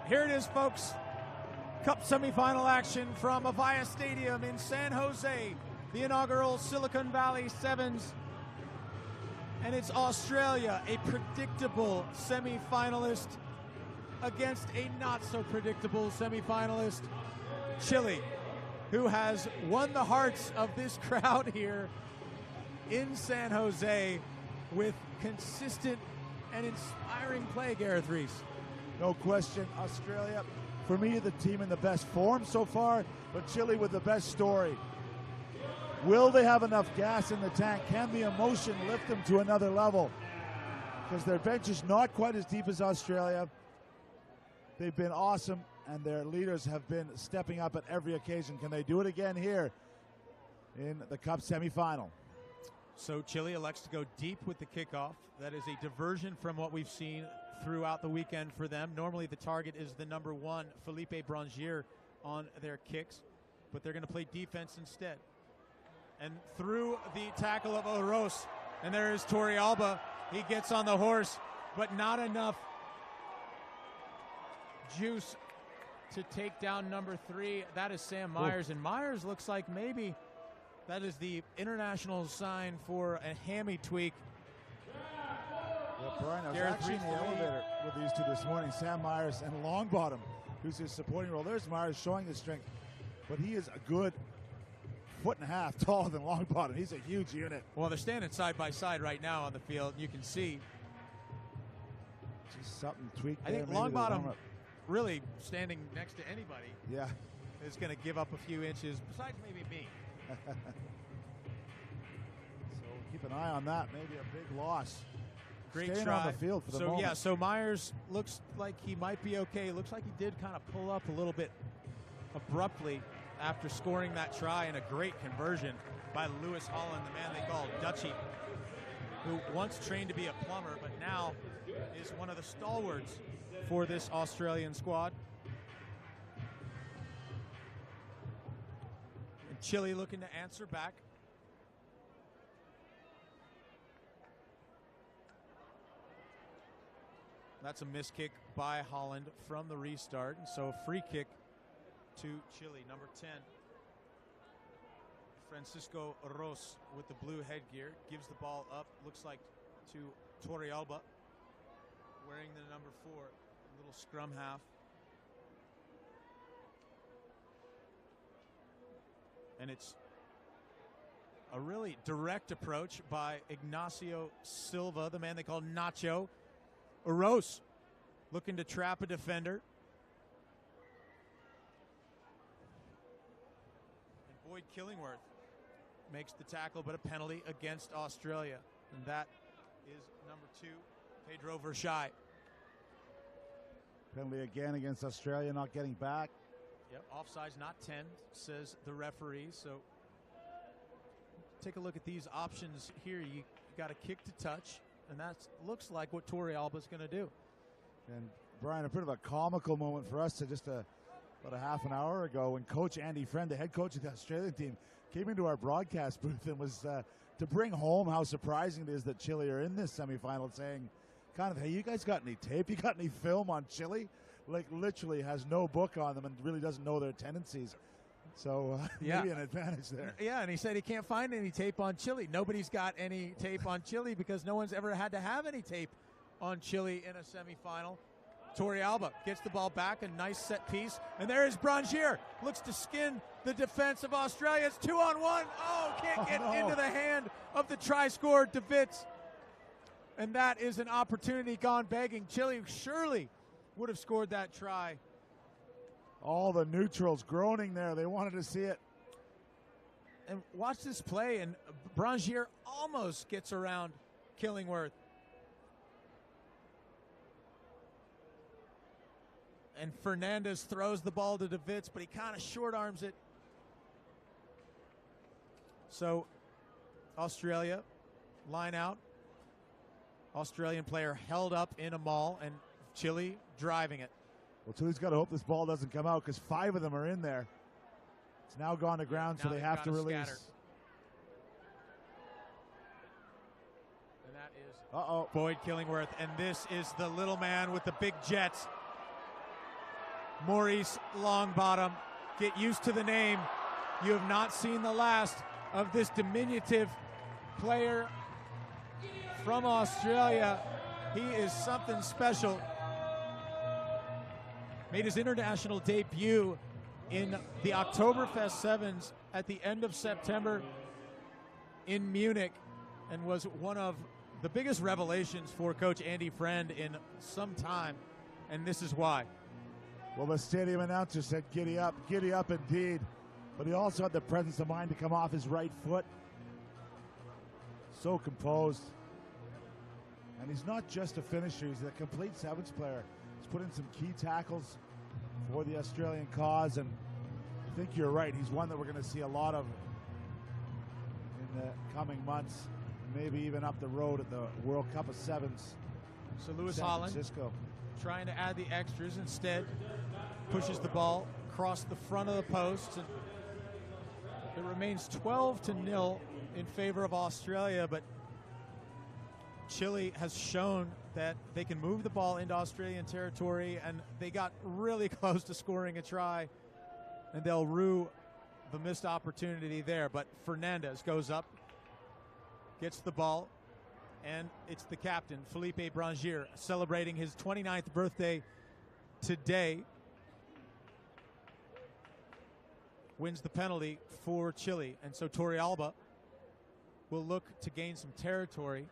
Here it is, folks. Cup semifinal action from Avaya Stadium in San Jose. The inaugural Silicon Valley Sevens. And it's Australia, a predictable semifinalist, against a not-so-predictable semifinalist, Chile, who has won the hearts of this crowd here in San Jose with consistent and inspiring play, Gareth Reese. No question, Australia, for me, the team in the best form so far, but Chile with the best story. Will they have enough gas in the tank? Can the emotion lift them to another level? Because their bench is not quite as deep as Australia. They've been awesome, and their leaders have been stepping up at every occasion. Can they do it again here in the Cup semifinal? So Chile elects to go deep with the kickoff. That is a diversion from what we've seen throughout the weekend for them. Normally the target is the number 1, Felipe Brangier, on their kicks, but they're going to play defense instead. And through the tackle of Oros, and there is Torrealba. He gets on the horse, but not enough juice to take down number 3. That is Sam Myers, and Myers looks like maybe that is the international sign for a hammy tweak. Yeah, Brian, I was actually in the elevator with these two this morning, Sam Myers and Longbottom, who's his supporting role. There's Myers showing his strength, but he is a good 1.5 feet taller than Longbottom. He's a huge unit. Well, they're standing side by side right now on the field. You can see. Just something tweaked I think Longbottom really standing next to anybody. Yeah. Is going to give up a few inches, besides maybe me. So keep an eye on that. Maybe a big loss. Great Staying try. on the field for the moment. Yeah, so Myers looks like he might be okay. Looks like he did kind of pull up a little bit abruptly after scoring that try, and a great conversion by Lewis Holland, the man they call Dutchie, who once trained to be a plumber, but now is one of the stalwarts for this Australian squad. And Chile looking to answer back. That's a missed kick by Holland from the restart, and so a free kick to Chile, number 10. Francisco Ros with the blue headgear gives the ball up, looks like to Torrealba, wearing the number 4, little scrum half. And it's a really direct approach by Ignacio Silva, the man they call Nacho. Ros looking to trap a defender. And Boyd Killingworth makes the tackle, but a penalty against Australia. And that is number 2, Pedro Vershai. Penalty again against Australia, not getting back. Yep, offsides, not 10, says the referee. So take a look at these options here. You got a kick to touch, and that looks like what Torrealba's going to do. And Brian, a bit of a comical moment for us to just about a half an hour ago when Coach Andy Friend, the head coach of the Australian team, came into our broadcast booth and was to bring home how surprising it is that Chile are in this semifinal, saying kind of, hey, you guys got any tape? You got any film on Chile? Like literally has no book on them and really doesn't know their tendencies. So maybe an advantage there. Yeah, and he said he can't find any tape on Chile. Nobody's got any tape on Chile because no one's ever had to have any tape on Chile in a semifinal. Torrealba gets the ball back, a nice set piece. And there is Brangier. Looks to skin the defense of Australia. It's 2-on-1. Oh, can't get into the hand of the try scorer, DeVitz. And that is an opportunity gone begging. Chile surely would have scored that try. All the neutrals groaning there. They wanted to see it. And watch this play, and Brangier almost gets around Killingworth. And Fernandez throws the ball to DeVitz, but he kind of short arms it. So Australia line out. Australian player held up in a maul, and Chile driving it. Well, Chile's got to hope this ball doesn't come out because 5 of them are in there. It's now gone to ground, so they have to release. Scatter. And that is Boyd Killingworth, and this is the little man with the big jets. Maurice Longbottom. Get used to the name. You have not seen the last of this diminutive player from Australia. He is something special. Made his international debut in the Oktoberfest Sevens at the end of September in Munich, and was one of the biggest revelations for Coach Andy Friend in some time, and this is why. Well, the stadium announcer said giddy up indeed, but he also had the presence of mind to come off his right foot. So composed. And he's not just a finisher, he's a complete sevens player. He's put in some key tackles for the Australian cause, and I think you're right, he's one that we're going to see a lot of in the coming months, maybe even up the road at the World Cup of Sevens. So Lewis Holland trying to add the extras, instead pushes the ball across the front of the post, and it remains 12-0 in favor of Australia, but Chile has shown that they can move the ball into Australian territory, and they got really close to scoring a try, and they'll rue the missed opportunity there. But Fernandez goes up, gets the ball, and it's the captain, Felipe Brangier, celebrating his 29th birthday today. Wins the penalty for Chile, and so Torrealba will look to gain some territory.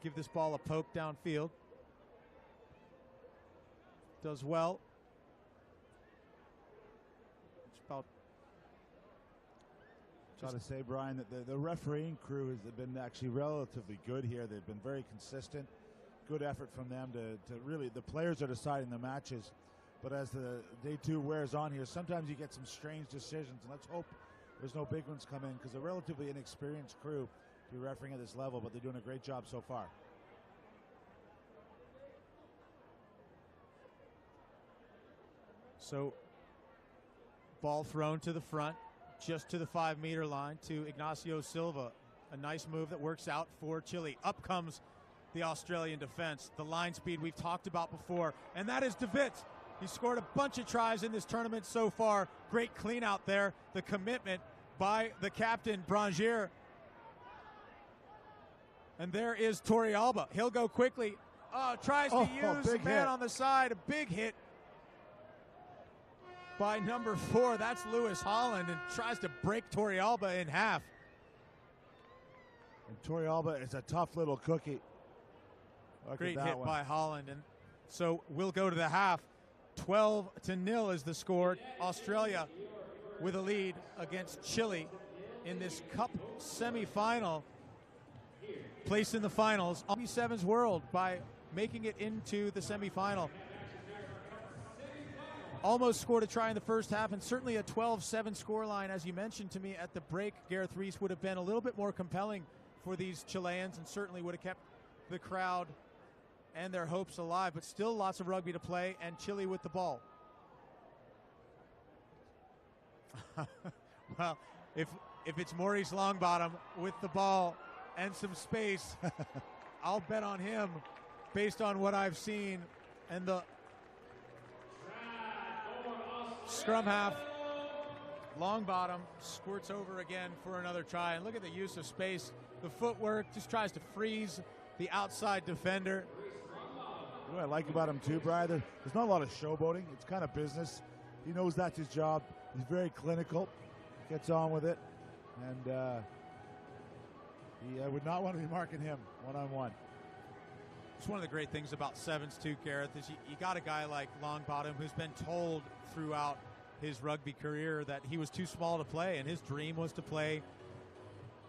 Give this ball a poke downfield. Does well. It's about. Got to say, Brian, that the refereeing crew has been actually relatively good here. They've been very consistent. Good effort from them to really, the players are deciding the matches. But as the day two wears on here, sometimes you get some strange decisions. And let's hope there's no big ones come in, because a relatively inexperienced crew to be refereeing at this level, but they're doing a great job so far. So, ball thrown to the front, just to the 5-meter line to Ignacio Silva. A nice move that works out for Chile. Up comes the Australian defense. The line speed we've talked about before, and that is DeWitt. He scored a bunch of tries in this tournament so far. Great clean out there. The commitment by the captain, Brangier. And there is Torrealba. He'll go quickly. Tries to use the man on the side. A big hit by number 4. That's Lewis Holland, and tries to break Torrealba in half. And Torrealba is a tough little cookie. Great hit by Holland. And so we'll go to the half. 12-0 is the score. Australia with a lead against Chile in this Cup semifinal. Placed in the finals. Rugby Sevens World by making it into the semifinal. Almost scored a try in the first half, and certainly a 12-7 scoreline, as you mentioned to me at the break, Gareth Rees, would have been a little bit more compelling for these Chileans, and certainly would have kept the crowd and their hopes alive. But still lots of rugby to play, and Chile with the ball. Well, if it's Maurice Longbottom with the ball and some space, I'll bet on him based on what I've seen. And the scrum half, Longbottom squirts over again for another try. And look at the use of space. The footwork, just tries to freeze the outside defender. What I like about him too, Brian, there's not a lot of showboating. It's kind of business. He knows that's his job. He's very clinical, gets on with it, and I would not want to be marking him one-on-one. It's one of the great things about sevens too, Gareth, is you got a guy like Longbottom who's been told throughout his rugby career that he was too small to play, and his dream was to play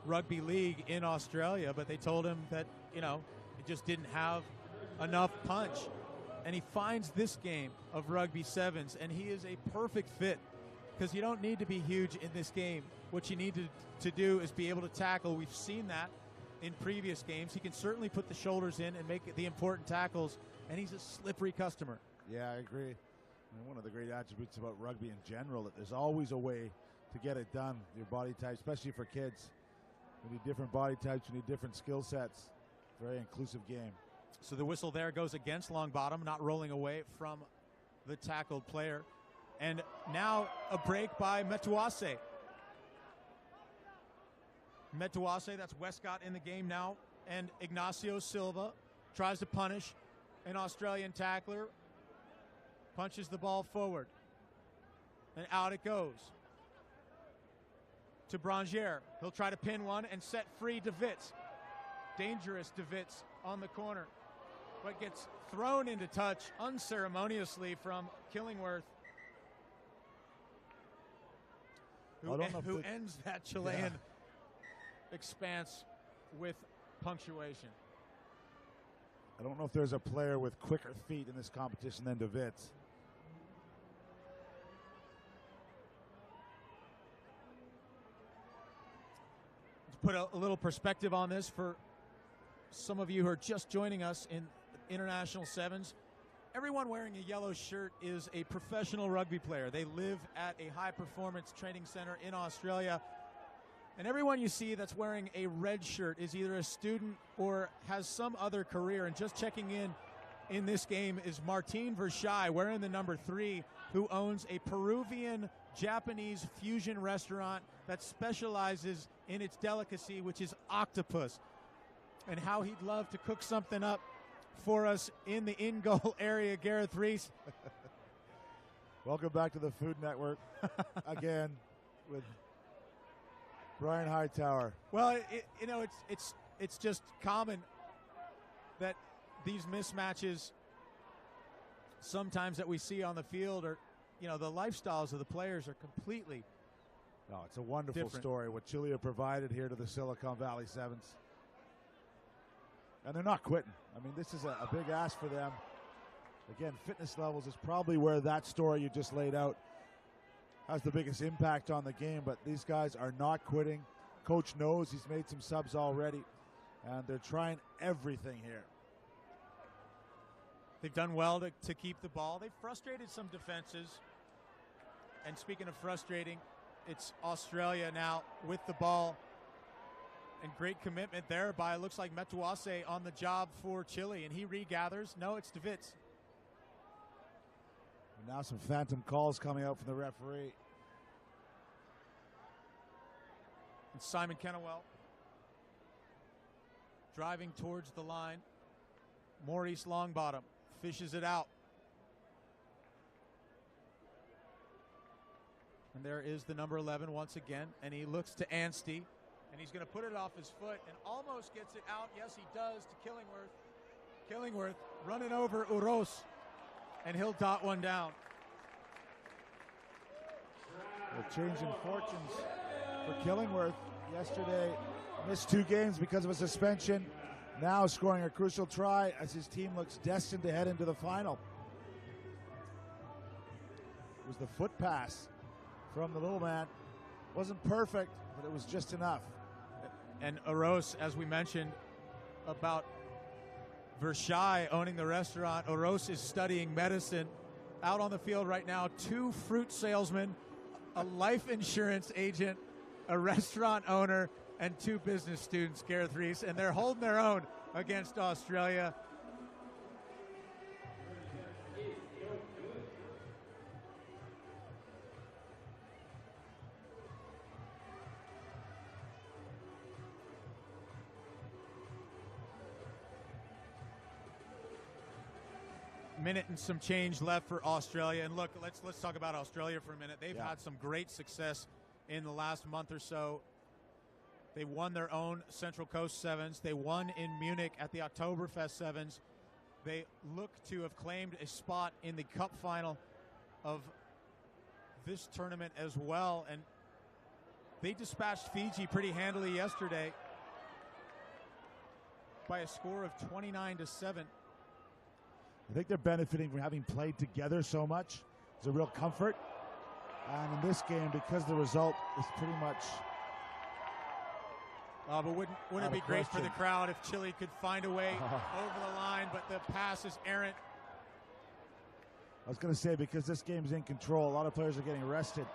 rugby league in Australia, but they told him that, he just didn't have enough punch. And he finds this game of rugby sevens, and he is a perfect fit, because you don't need to be huge in this game. What you need to do is be able to tackle. We've seen that in previous games. He can certainly put the shoulders in and make the important tackles, and he's a slippery customer. Yeah, I agree. And one of the great attributes about rugby in general, that there's always a way to get it done. Your body type, especially for kids. You need different body types, you need different skill sets. Very inclusive game. So the whistle there goes against Longbottom, not rolling away from the tackled player. And now a break by Metuase. Metuase, that's Westcott in the game now. And Ignacio Silva tries to punish an Australian tackler. Punches the ball forward. And out it goes. To Brangier. He'll try to pin one and set free DeVitz. Dangerous DeVitz on the corner. But gets thrown into touch unceremoniously from Killingworth, who ends that Chilean expanse with punctuation. I don't know if there's a player with quicker feet in this competition than DeVitz. To put a little perspective on this for some of you who are just joining us in International Sevens, everyone wearing a yellow shirt is a professional rugby player. They live at a high-performance training center in Australia. And everyone you see that's wearing a red shirt is either a student or has some other career. And just checking in this game is Martin Vershai, wearing the number 3, who owns a Peruvian-Japanese fusion restaurant that specializes in its delicacy, which is octopus. And how he'd love to cook something up for us in the in-goal area, Gareth Reese. Welcome back to the Food Network again with Brian Hightower. Well, it's just common that these mismatches sometimes that we see on the field are, the lifestyles of the players are completely it's a wonderful different story what Chile have provided here to the Silicon Valley Sevens. And they're not quitting. I mean, this is a big ask for them. Again, fitness levels is probably where that story you just laid out has the biggest impact on the game, but these guys are not quitting. Coach knows he's made some subs already, and they're trying everything here. They've done well to keep the ball. They've frustrated some defenses. And speaking of frustrating, it's Australia now with the ball. And great commitment there by, looks like Metuase on the job for Chile. And he regathers. No, it's DeVitz. And now some phantom calls coming out from the referee. And Simon Kennewell driving towards the line. Maurice Longbottom fishes it out. And there is the number 11 once again. And he looks to Anstey. And he's going to put it off his foot and almost gets it out. Yes, he does, to Killingworth. Killingworth running over Uros. And he'll dot one down. They're changing fortunes for Killingworth. Yesterday, missed 2 games because of a suspension. Now scoring a crucial try as his team looks destined to head into the final. It was the foot pass from the little man. Wasn't perfect, but it was just enough. And Uros, as we mentioned, about Vershai owning the restaurant. Uros is studying medicine. Out on the field right now, 2 fruit salesmen, a life insurance agent, a restaurant owner, and 2 business students, Gareth Reese. And they're holding their own against Australia. Minute and some change left for Australia. And look, let's talk about Australia for a minute. They've had some great success in the last month or so. They won their own Central Coast Sevens. They won in Munich at the Oktoberfest Sevens. They look to have claimed a spot in the Cup final of this tournament as well. And they dispatched Fiji pretty handily yesterday by a score of 29-7. I think they're benefiting from having played together so much. It's a real comfort. And in this game, because the result is pretty much... but wouldn't it be great for the crowd if Chile could find a way over the line, but the pass is errant. I was going to say, because this game's in control, a lot of players are getting rested,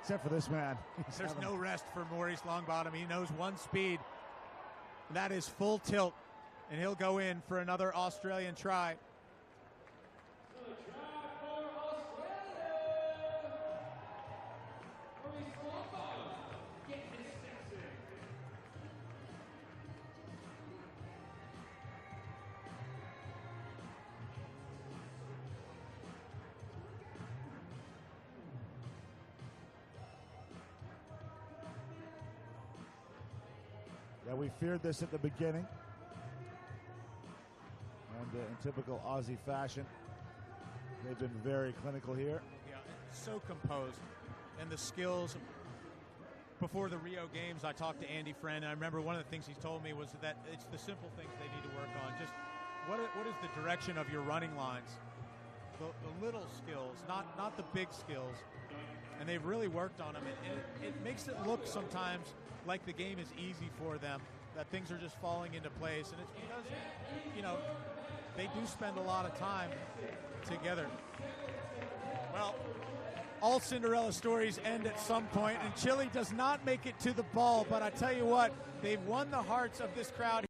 except for this man. There's no rest for Maurice Longbottom. He knows one speed. That is full tilt and he'll go in for another Australian try. Yeah, we feared this at the beginning. And in typical Aussie fashion, they've been very clinical here. Yeah, so composed. And the skills. Before the Rio Games, I talked to Andy Friend, and I remember one of the things he told me was that it's the simple things they need to work on. Just what is the direction of your running lines? The little skills, not the big skills. And they've really worked on them. And it makes it look sometimes like the game is easy for them, that things are just falling into place. And it's because, you know, they do spend a lot of time together. Well, all Cinderella stories end at some point, and Chile does not make it to the ball. But I tell you what, they've won the hearts of this crowd.